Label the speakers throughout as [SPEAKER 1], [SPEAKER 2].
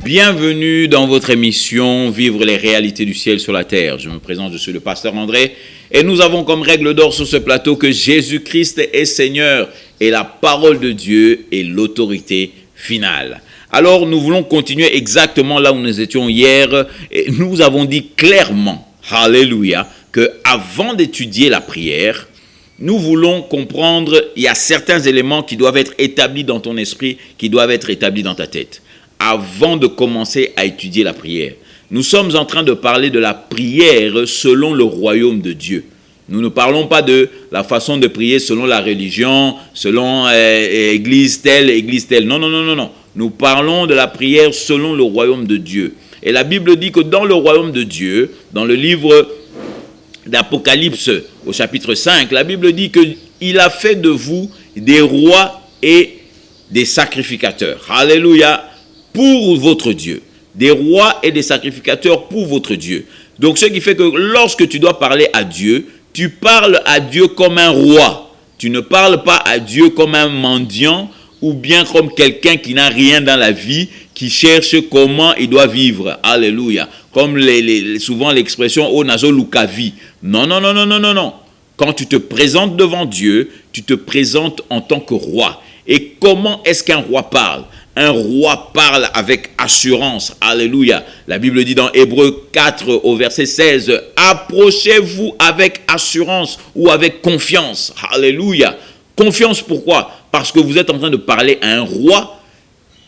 [SPEAKER 1] Bienvenue dans votre émission Vivre les réalités du ciel sur la terre. Je me présente, je suis le pasteur André et nous avons comme règle d'or sur ce plateau que Jésus-Christ est Seigneur et la parole de Dieu est l'autorité finale. Alors nous voulons continuer exactement là où nous étions hier et nous avons dit clairement, alléluia, que avant d'étudier la prière, nous voulons comprendre, il y a certains éléments qui doivent être établis dans ton esprit, qui doivent être établis dans ta tête. Avant de commencer à étudier la prière, nous sommes en train de parler de la prière selon le royaume de Dieu. Nous ne parlons pas de la façon de prier selon la religion, selon église telle. Non. Nous parlons de la prière selon le royaume de Dieu. Et la Bible dit que dans le royaume de Dieu, dans le livre d'Apocalypse au chapitre 5, la Bible dit qu'il a fait de vous des rois et des sacrificateurs. Alléluia. Pour votre Dieu, des rois et des sacrificateurs pour votre Dieu. Donc ce qui fait que lorsque tu dois parler à Dieu, tu parles à Dieu comme un roi. Tu ne parles pas à Dieu comme un mendiant ou bien comme quelqu'un qui n'a rien dans la vie, qui cherche comment il doit vivre. Alléluia. Comme souvent l'expression « Oh, nazo lukavi ». Non. Quand tu te présentes devant Dieu, tu te présentes en tant que roi. Et comment est-ce qu'un roi parle ? Un roi parle avec assurance. Alléluia. La Bible dit dans Hébreux 4 au verset 16, « Approchez-vous avec assurance ou avec confiance. » Alléluia. Confiance pourquoi ? Parce que vous êtes en train de parler à un roi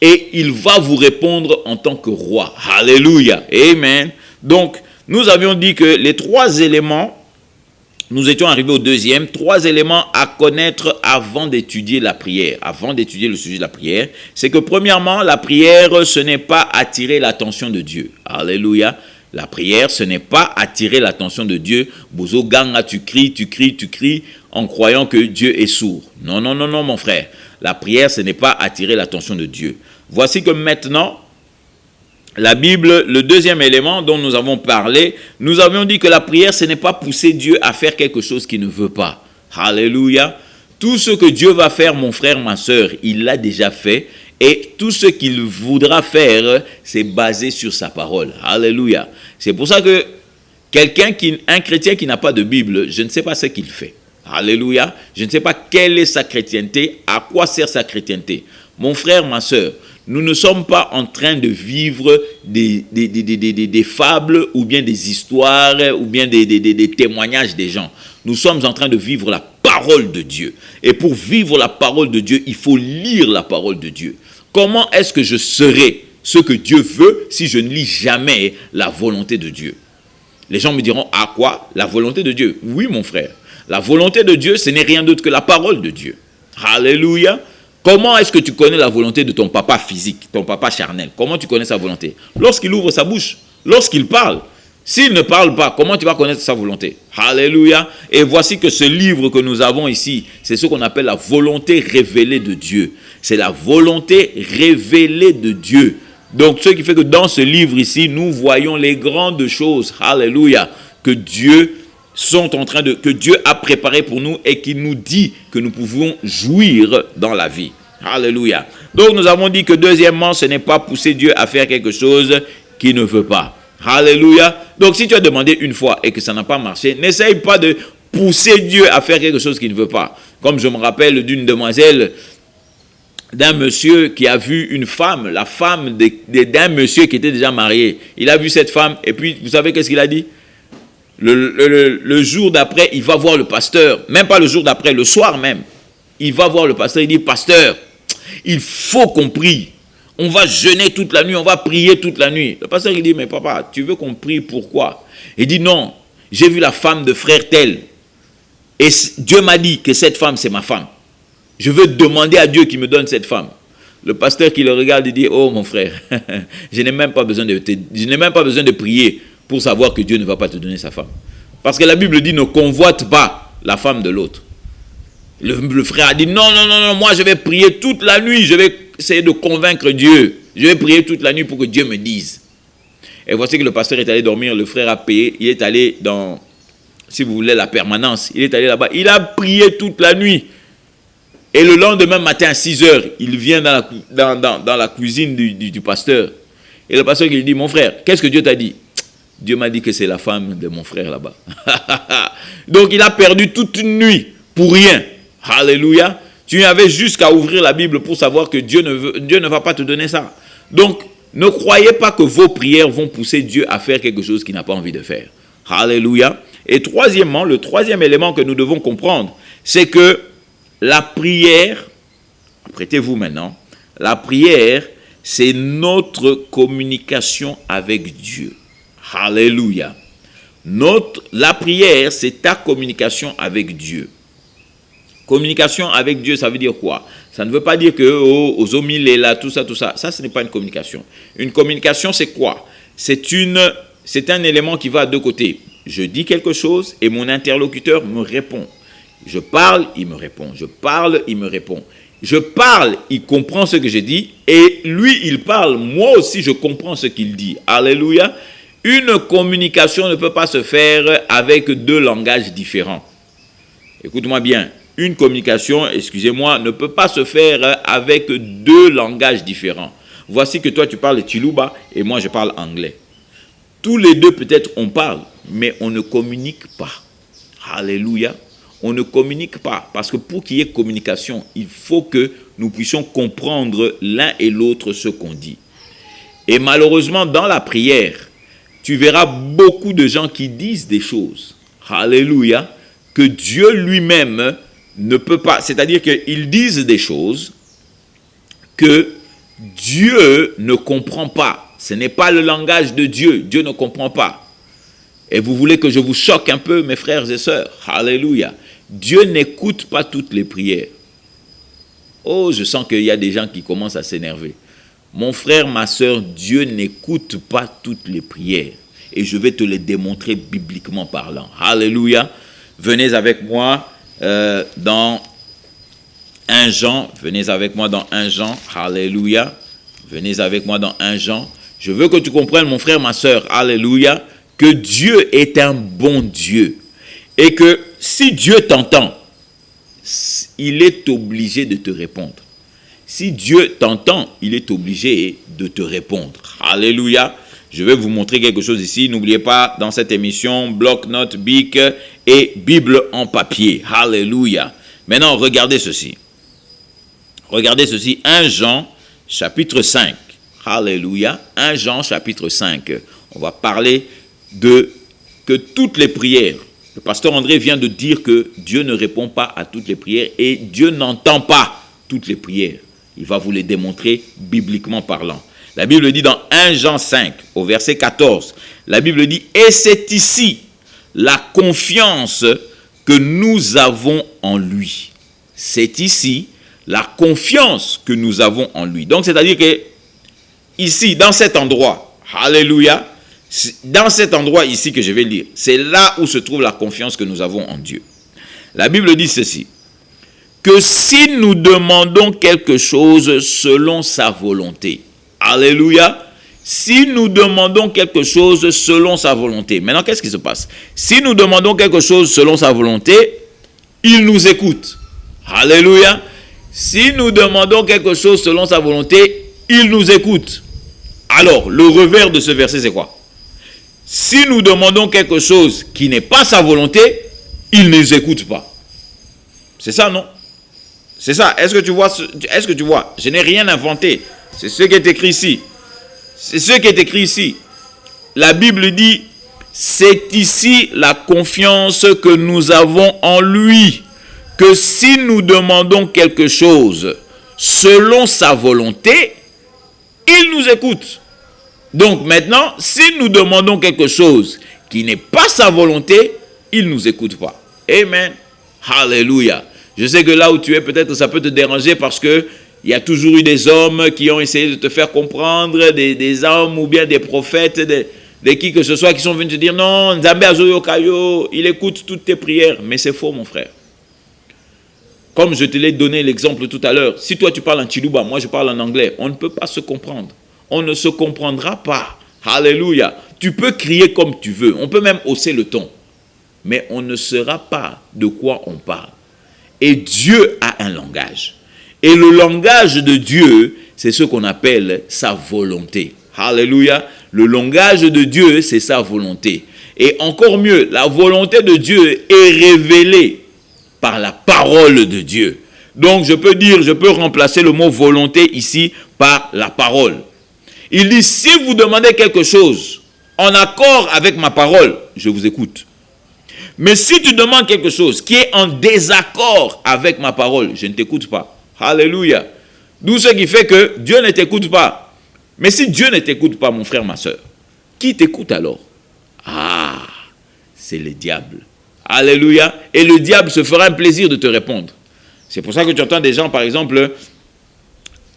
[SPEAKER 1] et il va vous répondre en tant que roi. Alléluia. Amen. Donc, nous avions dit que les trois éléments, nous étions arrivés au deuxième, trois éléments à connaître avant d'étudier la prière, avant d'étudier le sujet de la prière. C'est que premièrement, la prière, ce n'est pas attirer l'attention de Dieu. Alléluia. La prière, ce n'est pas attirer l'attention de Dieu. Bozo ganga, tu cries en croyant que Dieu est sourd. Non, mon frère. La prière, ce n'est pas attirer l'attention de Dieu. Voici que maintenant, la Bible, le deuxième élément dont nous avons parlé, nous avions dit que la prière, ce n'est pas pousser Dieu à faire quelque chose qu'il ne veut pas. Alléluia. Tout ce que Dieu va faire, mon frère, ma soeur, il l'a déjà fait. Et tout ce qu'il voudra faire, c'est basé sur sa parole. Alléluia. C'est pour ça que un chrétien qui n'a pas de Bible, je ne sais pas ce qu'il fait. Alléluia. Je ne sais pas quelle est sa chrétienté, à quoi sert sa chrétienté. Mon frère, ma soeur, nous ne sommes pas en train de vivre des fables ou bien des histoires ou bien des témoignages des gens. Nous sommes en train de vivre la parole de Dieu. Et pour vivre la parole de Dieu, il faut lire la parole de Dieu. Comment est-ce que je serai ce que Dieu veut si je ne lis jamais la volonté de Dieu? Les gens me diront, à quoi? La volonté de Dieu. Oui, mon frère. La volonté de Dieu, ce n'est rien d'autre que la parole de Dieu. Alléluia. Comment est-ce que tu connais la volonté de ton papa physique, ton papa charnel? Comment tu connais sa volonté? Lorsqu'il ouvre sa bouche, lorsqu'il parle. S'il ne parle pas, comment tu vas connaître sa volonté? Alléluia. Et voici que ce livre que nous avons ici, c'est ce qu'on appelle la volonté révélée de Dieu. C'est la volonté révélée de Dieu. Donc, ce qui fait que dans ce livre ici, nous voyons les grandes choses, alléluia, que Dieu a préparé pour nous et qui nous dit que nous pouvons jouir dans la vie. Alléluia. Donc nous avons dit que deuxièmement, ce n'est pas pousser Dieu à faire quelque chose qu'il ne veut pas. Alléluia. Donc si tu as demandé une fois et que ça n'a pas marché, n'essaye pas de pousser Dieu à faire quelque chose qu'il ne veut pas. Comme je me rappelle d'une demoiselle, d'un monsieur qui a vu une femme, la femme d'un monsieur qui était déjà marié. Il a vu cette femme et puis vous savez qu'est-ce qu'il a dit? Le jour d'après, il va voir le pasteur. Même pas le jour d'après, le soir même. Il va voir le pasteur, il dit, pasteur, il faut qu'on prie. On va jeûner toute la nuit, on va prier toute la nuit. Le pasteur, il dit, mais papa, tu veux qu'on prie pourquoi? Il dit, non, j'ai vu la femme de frère tel. Et Dieu m'a dit que cette femme, c'est ma femme. Je veux demander à Dieu qu'il me donne cette femme. Le pasteur qui le regarde, il dit, oh mon frère, je n'ai même pas besoin de prier pour savoir que Dieu ne va pas te donner sa femme. Parce que la Bible dit, ne convoite pas la femme de l'autre. Le frère a dit, non, moi je vais prier toute la nuit, je vais essayer de convaincre Dieu. Je vais prier toute la nuit pour que Dieu me dise. Et voici que le pasteur est allé dormir, le frère a payé, il est allé dans, si vous voulez, la permanence. Il est allé là-bas, il a prié toute la nuit. Et le lendemain matin à 6 heures, il vient dans la cuisine du pasteur. Et le pasteur qui lui dit, mon frère, qu'est-ce que Dieu t'a dit? Dieu m'a dit que c'est la femme de mon frère là-bas. Donc il a perdu toute une nuit pour rien. Alléluia. Tu avais jusqu'à ouvrir la Bible pour savoir que Dieu ne va pas te donner ça. Donc, ne croyez pas que vos prières vont pousser Dieu à faire quelque chose qu'il n'a pas envie de faire. Alléluia. Et troisièmement, le troisième élément que nous devons comprendre, c'est que la prière, prêtez-vous maintenant, la prière, c'est notre communication avec Dieu. Alléluia. La prière, c'est ta communication avec Dieu. Communication avec Dieu, ça veut dire quoi? Ça ne veut pas dire que aux hommes, là, tout ça. Ça, ce n'est pas une communication. Une communication, c'est quoi? C'est un élément qui va de deux côtés. Je dis quelque chose et mon interlocuteur me répond. Je parle, il me répond. Je parle, il me répond. Je parle, il comprend ce que je dis. Et lui, il parle. Moi aussi, je comprends ce qu'il dit. Alléluia. Une communication ne peut pas se faire avec deux langages différents. Écoute-moi bien. Une communication, excusez-moi, ne peut pas se faire avec deux langages différents. Voici que toi, tu parles Chiluba et moi, je parle anglais. Tous les deux, peut-être, on parle, mais on ne communique pas. Alléluia. On ne communique pas. Parce que pour qu'il y ait communication, il faut que nous puissions comprendre l'un et l'autre ce qu'on dit. Et malheureusement, dans la prière, tu verras beaucoup de gens qui disent des choses. Alléluia. Que Dieu lui-même ne peut pas, c'est-à-dire qu'ils disent des choses que Dieu ne comprend pas. Ce n'est pas le langage de Dieu. Dieu ne comprend pas. Et vous voulez que je vous choque un peu, mes frères et sœurs? Alléluia. Dieu n'écoute pas toutes les prières. Oh, je sens qu'il y a des gens qui commencent à s'énerver. Mon frère, ma sœur, Dieu n'écoute pas toutes les prières. Et je vais te les démontrer bibliquement parlant. Alléluia. Venez avec moi dans 1 Jean. Venez avec moi dans 1 Jean. Alléluia. Venez avec moi dans 1 Jean. Je veux que tu comprennes, mon frère, ma sœur. Alléluia. Que Dieu est un bon Dieu. Et que si Dieu t'entend, il est obligé de te répondre. Si Dieu t'entend, il est obligé de te répondre. Alléluia. Je vais vous montrer quelque chose ici. N'oubliez pas, dans cette émission, bloc-notes, bic et Bible en papier. Alléluia. Maintenant, regardez ceci. Regardez ceci. 1 Jean, chapitre 5. Alléluia. 1 Jean, chapitre 5. On va parler de que toutes les prières. Le pasteur André vient de dire que Dieu ne répond pas à toutes les prières et Dieu n'entend pas toutes les prières. Il va vous les démontrer bibliquement parlant. La Bible dit dans 1 Jean 5, au verset 14, la Bible dit « Et c'est ici la confiance que nous avons en lui. » C'est ici la confiance que nous avons en lui. Donc, c'est-à-dire que ici, dans cet endroit, alléluia, dans cet endroit ici que je vais lire, c'est là où se trouve la confiance que nous avons en Dieu. La Bible dit ceci, que si nous demandons quelque chose selon sa volonté, alléluia, si nous demandons quelque chose selon sa volonté. Maintenant, qu'est-ce qui se passe? Si nous demandons quelque chose selon sa volonté, il nous écoute. Alléluia. Si nous demandons quelque chose selon sa volonté, il nous écoute. Alors, le revers de ce verset, c'est quoi? Si nous demandons quelque chose qui n'est pas sa volonté, il ne nous écoute pas. C'est ça, non? C'est ça. Est-ce que tu vois? Est-ce que tu vois? Je n'ai rien inventé. C'est ce qui est écrit ici. C'est ce qui est écrit ici. La Bible dit, c'est ici la confiance que nous avons en lui, que si nous demandons quelque chose selon sa volonté, il nous écoute. Donc maintenant, si nous demandons quelque chose qui n'est pas sa volonté, il ne nous écoute pas. Amen. Alléluia. Je sais que là où tu es, peut-être ça peut te déranger parce que il y a toujours eu des hommes qui ont essayé de te faire comprendre, des hommes ou bien des prophètes, de qui que ce soit, qui sont venus te dire, non, Nzambe Azoyo Kayo, il écoute toutes tes prières. Mais c'est faux, mon frère. Comme je te l'ai donné l'exemple tout à l'heure, si toi tu parles en Chiluba, moi je parle en anglais, on ne peut pas se comprendre. On ne se comprendra pas. Alléluia. Tu peux crier comme tu veux. On peut même hausser le ton. Mais on ne saura pas de quoi on parle. Et Dieu a un langage. Et le langage de Dieu, c'est ce qu'on appelle sa volonté. Alléluia. Le langage de Dieu, c'est sa volonté. Et encore mieux, la volonté de Dieu est révélée par la parole de Dieu. Donc, je peux remplacer le mot volonté ici par la parole. Il dit, si vous demandez quelque chose en accord avec ma parole, je vous écoute. Mais si tu demandes quelque chose qui est en désaccord avec ma parole, je ne t'écoute pas. Alléluia. D'où ce qui fait que Dieu ne t'écoute pas. Mais si Dieu ne t'écoute pas, mon frère, ma soeur, qui t'écoute alors? Ah, c'est le diable. Alléluia. Et le diable se fera un plaisir de te répondre. C'est pour ça que tu entends des gens, par exemple,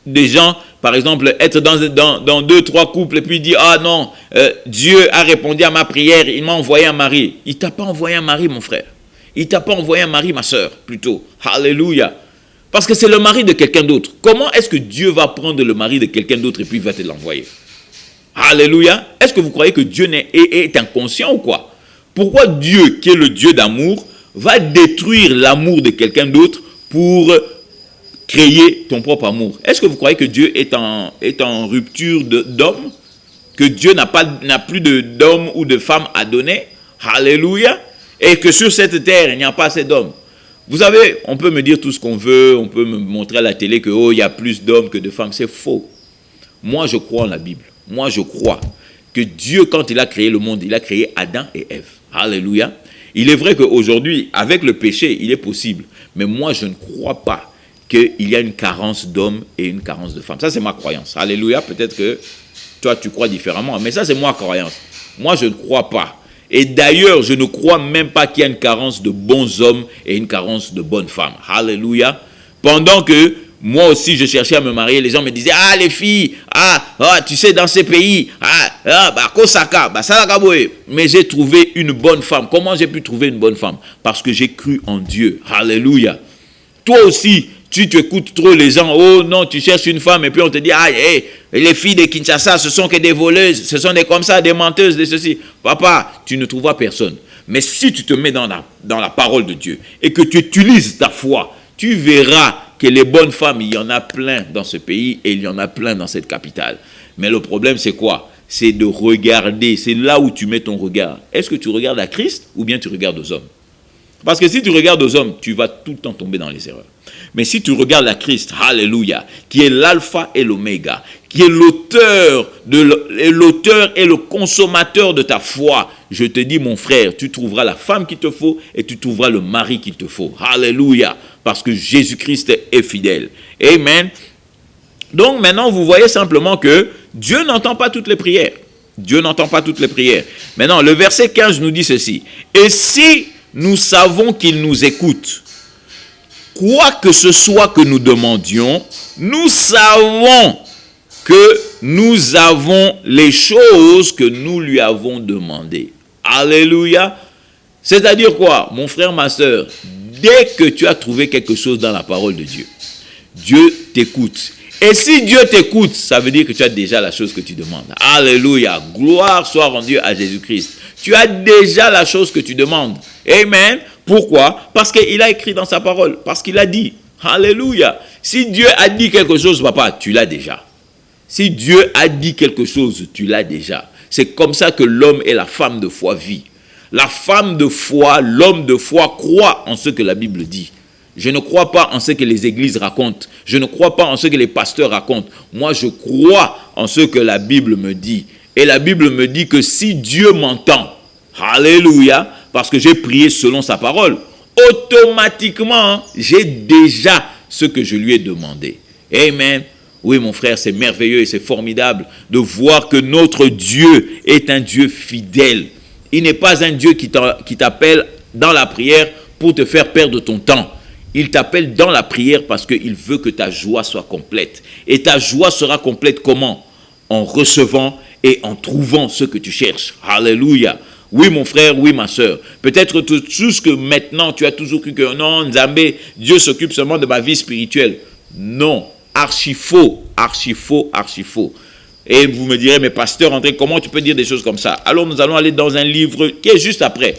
[SPEAKER 1] être dans 2-3 couples et puis dire, ah non, Dieu a répondu à ma prière, il m'a envoyé un mari. Il ne t'a pas envoyé un mari, mon frère. Il ne t'a pas envoyé un mari, ma soeur, plutôt. Alléluia. Parce que c'est le mari de quelqu'un d'autre. Comment est-ce que Dieu va prendre le mari de quelqu'un d'autre et puis va te l'envoyer? Alléluia. Est-ce que vous croyez que Dieu est inconscient ou quoi? Pourquoi Dieu, qui est le Dieu d'amour, va détruire l'amour de quelqu'un d'autre pour créer ton propre amour? Est-ce que vous croyez que Dieu est en rupture d'homme? Que Dieu n'a plus d'homme ou de femme à donner? Alléluia. Et que sur cette terre, il n'y a pas assez d'hommes. Vous savez, on peut me dire tout ce qu'on veut, on peut me montrer à la télé que il y a plus d'hommes que de femmes. C'est faux. Moi, je crois en la Bible. Moi, je crois que Dieu, quand il a créé le monde, il a créé Adam et Ève. Alléluia. Il est vrai qu'aujourd'hui, avec le péché, il est possible. Mais moi, je ne crois pas qu'il y a une carence d'hommes et une carence de femmes. Ça, c'est ma croyance. Alléluia. Peut-être que toi, tu crois différemment. Mais ça, c'est ma croyance. Moi, je ne crois pas. Et d'ailleurs, je ne crois même pas qu'il y a une carence de bons hommes et une carence de bonnes femmes. Alléluia. Pendant que moi aussi, je cherchais à me marier, les gens me disaient, ah, les filles, tu sais, dans ces pays, Kosaka, mais j'ai trouvé une bonne femme. Comment j'ai pu trouver une bonne femme? Parce que j'ai cru en Dieu. Alléluia. Toi aussi, tu écoutes trop les gens, oh non, tu cherches une femme, et puis on te dit, les filles de Kinshasa, ce sont que des voleuses, ce sont des comme ça, des menteuses, des ceci. Papa, tu ne trouveras personne. Mais si tu te mets dans la parole de Dieu, et que tu utilises ta foi, tu verras que les bonnes femmes, il y en a plein dans ce pays, et il y en a plein dans cette capitale. Mais le problème, c'est quoi? C'est de regarder, c'est là où tu mets ton regard. Est-ce que tu regardes à Christ, ou bien tu regardes aux hommes? Parce que si tu regardes aux hommes, tu vas tout le temps tomber dans les erreurs. Mais si tu regardes à Christ, alléluia, qui est l'alpha et l'oméga, qui est l'auteur et le consommateur de ta foi, je te dis, mon frère, tu trouveras la femme qu'il te faut et tu trouveras le mari qu'il te faut. Alléluia, parce que Jésus-Christ est fidèle. Amen. Donc maintenant, vous voyez simplement que Dieu n'entend pas toutes les prières. Dieu n'entend pas toutes les prières. Maintenant, le verset 15 nous dit ceci. Et si nous savons qu'il nous écoute, quoi que ce soit que nous demandions, nous savons que nous avons les choses que nous lui avons demandées. Alléluia. C'est-à-dire quoi, mon frère, ma soeur? Dès que tu as trouvé quelque chose dans la parole de Dieu, Dieu t'écoute. Et si Dieu t'écoute, ça veut dire que tu as déjà la chose que tu demandes. Alléluia. Gloire soit rendue à Jésus-Christ. Tu as déjà la chose que tu demandes. Amen. Pourquoi? Parce qu'il a écrit dans sa parole. Parce qu'il a dit. Alléluia. Si Dieu a dit quelque chose, papa, tu l'as déjà. Si Dieu a dit quelque chose, tu l'as déjà. C'est comme ça que l'homme et la femme de foi vivent. La femme de foi, l'homme de foi croit en ce que la Bible dit. Je ne crois pas en ce que les églises racontent. Je ne crois pas en ce que les pasteurs racontent. Moi, je crois en ce que la Bible me dit. Et la Bible me dit que si Dieu m'entend, alléluia, parce que j'ai prié selon sa parole, automatiquement, j'ai déjà ce que je lui ai demandé. Amen. Oui, mon frère, c'est merveilleux et c'est formidable de voir que notre Dieu est un Dieu fidèle. Il n'est pas un Dieu qui t'appelle dans la prière pour te faire perdre ton temps. Il t'appelle dans la prière parce qu'il veut que ta joie soit complète. Et ta joie sera complète comment? En recevant et en trouvant ce que tu cherches. Alléluia. Oui, mon frère, oui, ma soeur. Peut-être tout ce que maintenant, tu as toujours cru que non, Nzambé, Dieu s'occupe seulement de ma vie spirituelle. Non, archi faux, archi faux, archi faux. Et vous me direz, mais pasteur André, comment tu peux dire des choses comme ça? Alors nous allons aller dans un livre qui est juste après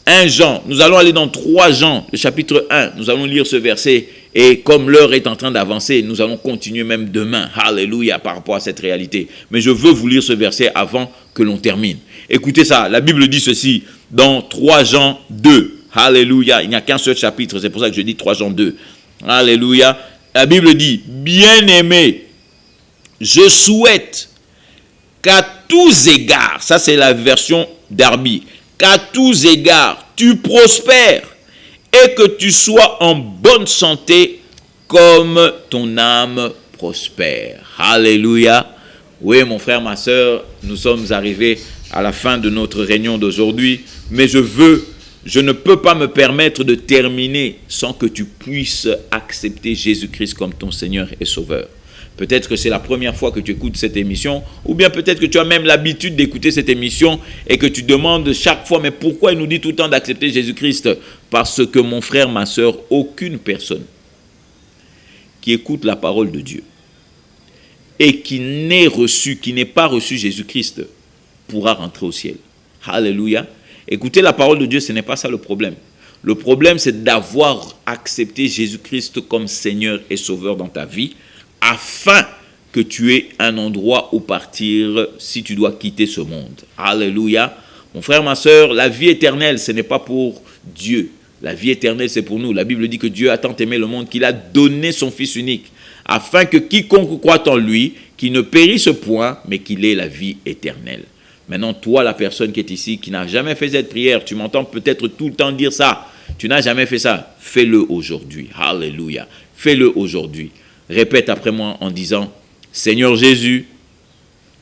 [SPEAKER 1] 1 Jean. Nous allons aller dans 3 Jean, le chapitre 1. Nous allons lire ce verset Et comme l'heure est en train d'avancer, nous allons continuer même demain. Alléluia, par rapport à cette réalité. Mais je veux vous lire ce verset avant que l'on termine. Écoutez ça, la Bible dit ceci dans 3 Jean 2. Alléluia, il n'y a qu'un seul chapitre, c'est pour ça que je dis 3 Jean 2. Alléluia. La Bible dit, bien-aimé, je souhaite qu'à tous égards, ça c'est la version Darby, qu'à tous égards, tu prospères et que tu sois en bonne santé comme ton âme prospère. Alléluia. Oui, mon frère, ma soeur, nous sommes arrivés à la fin de notre réunion d'aujourd'hui, mais je ne peux pas me permettre de terminer sans que tu puisses accepter Jésus-Christ comme ton Seigneur et Sauveur. Peut-être que c'est la première fois que tu écoutes cette émission, ou bien peut-être que tu as même l'habitude d'écouter cette émission et que tu demandes chaque fois, mais pourquoi il nous dit tout le temps d'accepter Jésus-Christ? Parce que mon frère, ma soeur, aucune personne qui écoute la parole de Dieu et qui n'ait pas reçu Jésus-Christ pourra rentrer au ciel. Alléluia. Écouter la parole de Dieu, ce n'est pas ça le problème. Le problème, c'est d'avoir accepté Jésus-Christ comme Seigneur et Sauveur dans ta vie, afin que tu aies un endroit où partir si tu dois quitter ce monde. Alléluia. Mon frère, ma soeur, la vie éternelle, ce n'est pas pour Dieu. La vie éternelle, c'est pour nous. La Bible dit que Dieu a tant aimé le monde qu'il a donné son Fils unique, afin que quiconque croit en lui, qu'il ne périsse point, mais qu'il ait la vie éternelle. Maintenant, toi, la personne qui est ici, qui n'a jamais fait cette prière, tu m'entends peut-être tout le temps dire ça. Tu n'as jamais fait ça. Fais-le aujourd'hui. Alléluia. Fais-le aujourd'hui. Répète après moi en disant, Seigneur Jésus,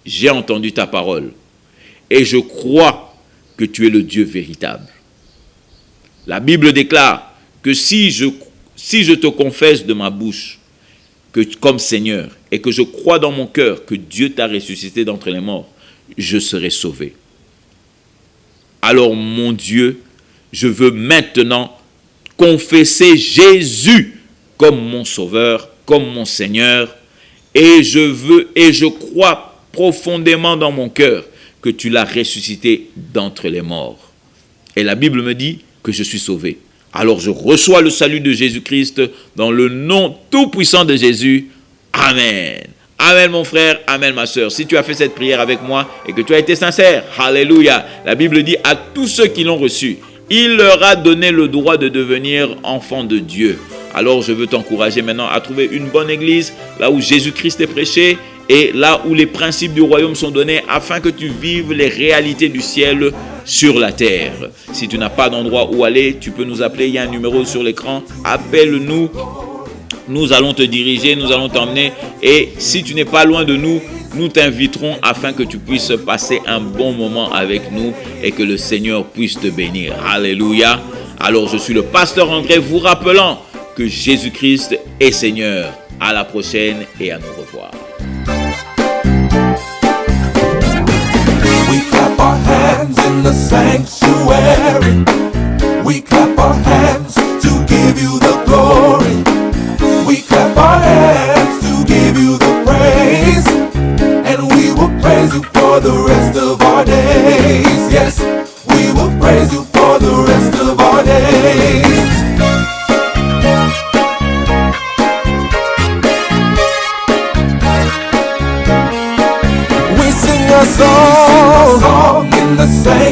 [SPEAKER 1] j'ai entendu ta parole et je crois que tu es le Dieu véritable. La Bible déclare que si je te confesse de ma bouche que comme Seigneur et que je crois dans mon cœur que Dieu t'a ressuscité d'entre les morts, je serai sauvé. Alors mon Dieu, je veux maintenant confesser Jésus comme mon Sauveur, comme mon Seigneur, et je crois profondément dans mon cœur que tu l'as ressuscité d'entre les morts. Et la Bible me dit que je suis sauvé. Alors je reçois le salut de Jésus-Christ dans le nom tout-puissant de Jésus. Amen. Amen mon frère, amen ma soeur. Si tu as fait cette prière avec moi et que tu as été sincère, alléluia. La Bible dit à tous ceux qui l'ont reçu, il leur a donné le droit de devenir enfants de Dieu. Alors je veux t'encourager maintenant à trouver une bonne église, là où Jésus-Christ est prêché et là où les principes du royaume sont donnés afin que tu vives les réalités du ciel sur la terre. Si tu n'as pas d'endroit où aller, tu peux nous appeler, il y a un numéro sur l'écran, appelle-nous, nous allons te diriger, nous allons t'emmener et si tu n'es pas loin de nous, nous t'inviterons afin que tu puisses passer un bon moment avec nous et que le Seigneur puisse te bénir. Alléluia. Alors je suis le pasteur André vous rappelant que Jésus-Christ est Seigneur. À la prochaine et à nous revoir.
[SPEAKER 2] We clap our hands in the sanctuary. We clap our hands to give you the glory. We clap our hands to give you the praise. And we will praise you for the rest of our days. Yes, we will praise you for the rest of our days. We sing a song in the same